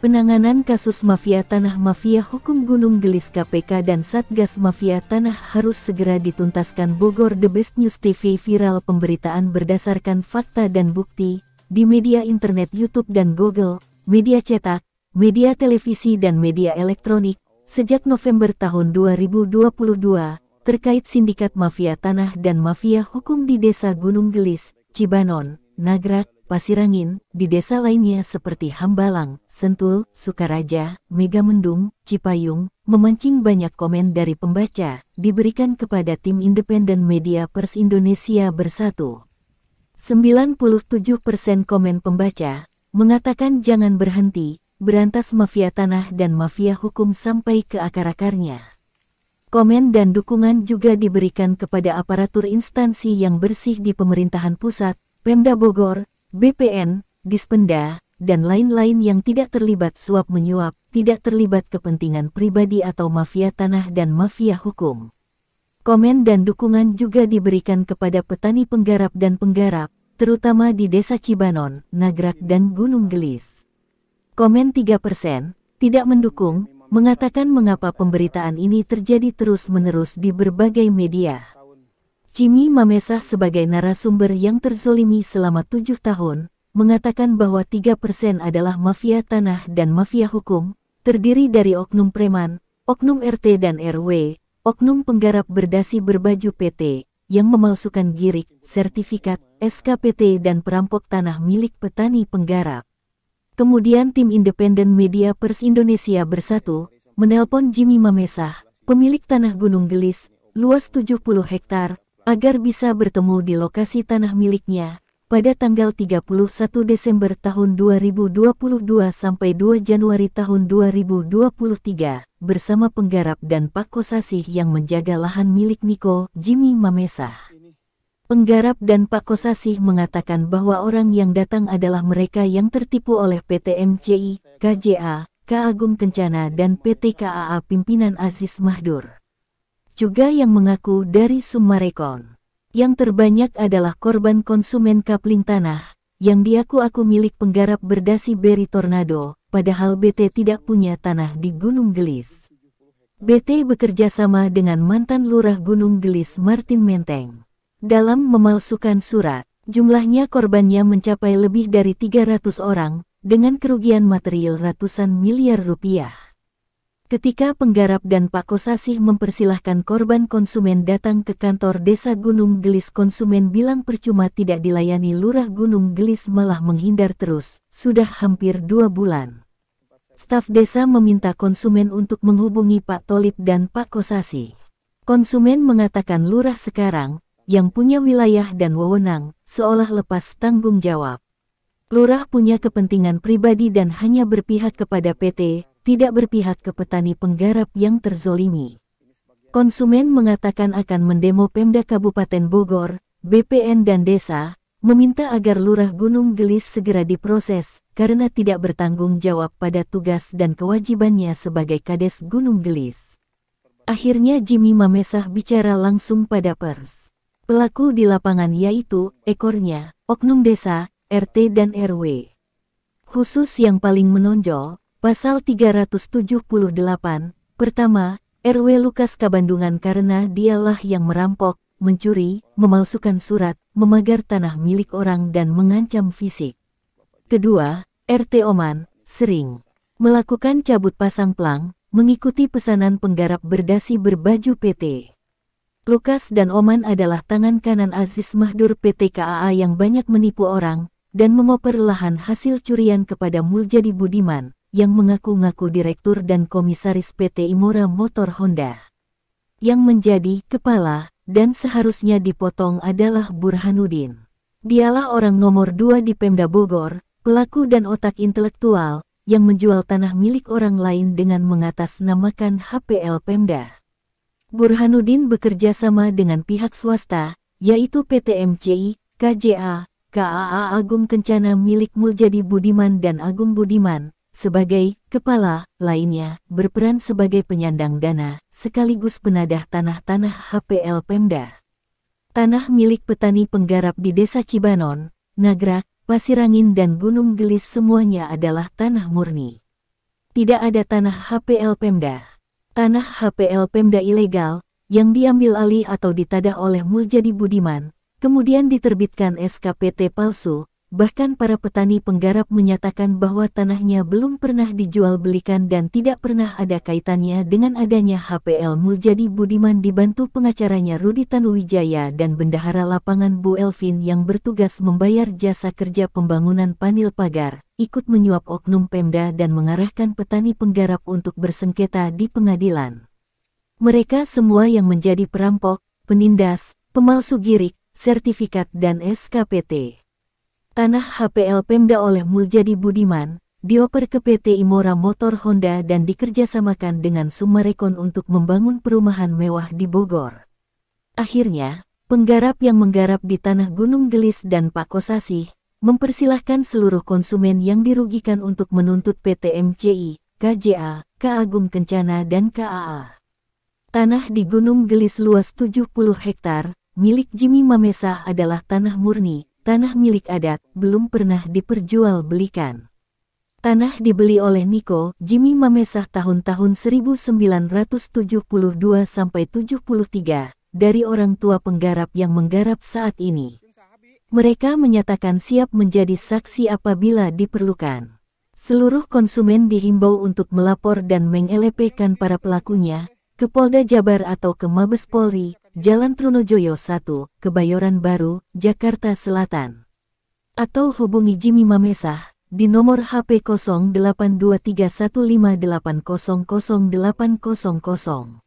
Penanganan kasus mafia tanah. Mafia hukum Gunung Gelis KPK dan Satgas Mafia Tanah harus segera dituntaskan. Bogor. The Best News TV. Viral pemberitaan berdasarkan fakta dan bukti di media internet YouTube dan Google, media cetak, media televisi dan media elektronik sejak November tahun 2022 terkait sindikat mafia tanah dan mafia hukum di Desa Gunung Gelis, Cibanon, Nagrak, Pasirangin, di desa lainnya seperti Hambalang, Sentul, Sukaraja, Megamendung, Cipayung, memancing banyak komen dari pembaca, diberikan kepada tim independen Media Pers Indonesia Bersatu. 97% komen pembaca mengatakan jangan berhenti, berantas mafia tanah dan mafia hukum sampai ke akar-akarnya. Komen dan dukungan juga diberikan kepada aparatur instansi yang bersih di pemerintahan pusat, Pemda Bogor, BPN, Dispenda, dan lain-lain yang tidak terlibat suap-menyuap, tidak terlibat kepentingan pribadi atau mafia tanah dan mafia hukum. Komen dan dukungan juga diberikan kepada petani penggarap dan penggarap, terutama di Desa Cibanon, Nagrak dan Gunung Gelis. Komen 3%, tidak mendukung, mengatakan mengapa pemberitaan ini terjadi terus-menerus di berbagai media. Jimmy Mamesah sebagai narasumber yang terzolimi selama 7 tahun, mengatakan bahwa 3% adalah mafia tanah dan mafia hukum, terdiri dari oknum preman, oknum RT dan RW, oknum penggarap berdasi berbaju PT, yang memalsukan girik, sertifikat, SKPT dan perampok tanah milik petani penggarap. Kemudian tim independen Media Pers Indonesia Bersatu, menelpon Jimmy Mamesah, pemilik tanah Gunung Gelis, luas 70 hektar, agar bisa bertemu di lokasi tanah miliknya pada tanggal 31 Desember tahun 2022 sampai 2 Januari tahun 2023 bersama penggarap dan Pak Kosasih yang menjaga lahan milik Niko, Jimmy Mamesah. Penggarap dan Pak Kosasih mengatakan bahwa orang yang datang adalah mereka yang tertipu oleh PT MCI, KJA, K Agung Kencana dan PT KAA pimpinan Aziz Mahdur. Juga yang mengaku dari Summarecon. Yang terbanyak adalah korban konsumen kapling tanah, yang diaku-aku milik penggarap berdasi Beri Tornado, padahal BT tidak punya tanah di Gunung Gelis. BT bekerja sama dengan mantan lurah Gunung Gelis Martin Menteng. Dalam memalsukan surat, jumlahnya korbannya mencapai lebih dari 300 orang, dengan kerugian material ratusan miliar rupiah. Ketika penggarap dan Pak Kosasih mempersilahkan korban konsumen datang ke kantor Desa Gunung Gelis, konsumen bilang percuma tidak dilayani lurah Gunung Gelis, malah menghindar terus, sudah hampir 2 bulan. Staf desa meminta konsumen untuk menghubungi Pak Tolip dan Pak Kosasih. Konsumen mengatakan lurah sekarang, yang punya wilayah dan wewenang, seolah lepas tanggung jawab. Lurah punya kepentingan pribadi dan hanya berpihak kepada PT, tidak berpihak ke petani penggarap yang terzolimi. Konsumen mengatakan akan mendemo Pemda Kabupaten Bogor, BPN dan desa, meminta agar lurah Gunung Gelis segera diproses, karena tidak bertanggung jawab pada tugas dan kewajibannya sebagai Kades Gunung Gelis. Akhirnya Jimmy Mamesah bicara langsung pada pers. Pelaku di lapangan yaitu, ekornya, oknum desa, RT dan RW. Khusus yang paling menonjol, Pasal 378, pertama, RW Lukas Kabandungan karena dialah yang merampok, mencuri, memalsukan surat, memagar tanah milik orang dan mengancam fisik. Kedua, RT Oman, sering melakukan cabut pasang plang, mengikuti pesanan penggarap berdasi berbaju PT. Lukas dan Oman adalah tangan kanan Aziz Mahdur PT KAA yang banyak menipu orang, dan mengoper lahan hasil curian kepada Muljadi Budiman, yang mengaku-ngaku direktur dan komisaris PT Imora Motor Honda. Yang menjadi kepala, dan seharusnya dipotong adalah Burhanuddin. Dialah orang nomor 2 di Pemda Bogor, pelaku dan otak intelektual, yang menjual tanah milik orang lain dengan mengatasnamakan HPL Pemda. Burhanuddin bekerja sama dengan pihak swasta, yaitu PT MCI, KJA, KAA Agung Kencana milik Muljadi Budiman dan Agung Budiman, sebagai kepala, lainnya berperan sebagai penyandang dana, sekaligus penadah tanah-tanah HPL Pemda. Tanah milik petani penggarap di Desa Cibanon, Nagrak, Pasirangin dan Gunung Gelis semuanya adalah tanah murni. Tidak ada tanah HPL Pemda. Tanah HPL Pemda ilegal, yang diambil alih atau ditadah oleh Muljadi Budiman, kemudian diterbitkan SKPT palsu. Bahkan para petani penggarap menyatakan bahwa tanahnya belum pernah dijual belikan dan tidak pernah ada kaitannya dengan adanya HPL. Muljadi Budiman dibantu pengacaranya Rudi Tanuwijaya dan bendahara lapangan Bu Elvin yang bertugas membayar jasa kerja pembangunan panel pagar, ikut menyuap oknum Pemda dan mengarahkan petani penggarap untuk bersengketa di pengadilan. Mereka semua yang menjadi perampok, penindas, pemalsu girik, sertifikat dan SKPT. Tanah HPL Pemda oleh Muljadi Budiman dioper ke PT Imora Motor Honda dan dikerjasamakan dengan Summarecon untuk membangun perumahan mewah di Bogor. Akhirnya, penggarap yang menggarap di tanah Gunung Gelis dan Pak Kosasih mempersilahkan seluruh konsumen yang dirugikan untuk menuntut PT MCI, KJA, K Agung Kencana dan KAA. Tanah di Gunung Gelis luas 70 hektar, milik Jimmy Mamesah adalah tanah murni. Tanah milik adat belum pernah diperjualbelikan. Tanah dibeli oleh Niko Jimmy Mamesah tahun-tahun 1972 sampai 73 dari orang tua penggarap yang menggarap saat ini. Mereka menyatakan siap menjadi saksi apabila diperlukan. Seluruh konsumen dihimbau untuk melapor dan mengelepekan para pelakunya ke Polda Jabar atau ke Mabes Polri, Jalan Trunojoyo 1, Kebayoran Baru, Jakarta Selatan. Atau hubungi Jimmy Mamesah di nomor HP 082315800800.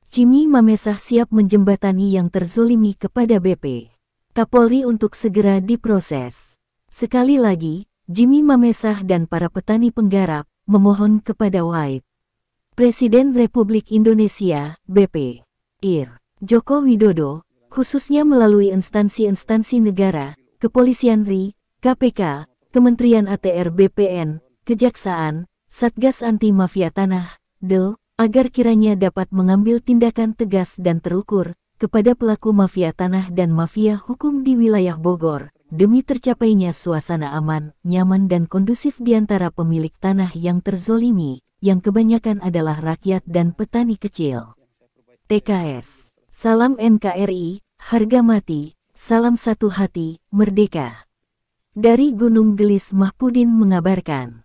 Jimmy Mamesah siap menjembatani yang terzolimi kepada BP Kapolri untuk segera diproses. Sekali lagi, Jimmy Mamesah dan para petani penggarap memohon kepada White Presiden Republik Indonesia, BP, IR. Joko Widodo, khususnya melalui instansi-instansi negara, Kepolisian RI, KPK, Kementerian ATR BPN, Kejaksaan, Satgas Anti Mafia Tanah, DEL, agar kiranya dapat mengambil tindakan tegas dan terukur kepada pelaku mafia tanah dan mafia hukum di wilayah Bogor, demi tercapainya suasana aman, nyaman dan kondusif di antara pemilik tanah yang terzolimi, yang kebanyakan adalah rakyat dan petani kecil. TKS. Salam NKRI, harga mati, salam satu hati, merdeka. Dari Gunung Gelis Mahpudin mengabarkan.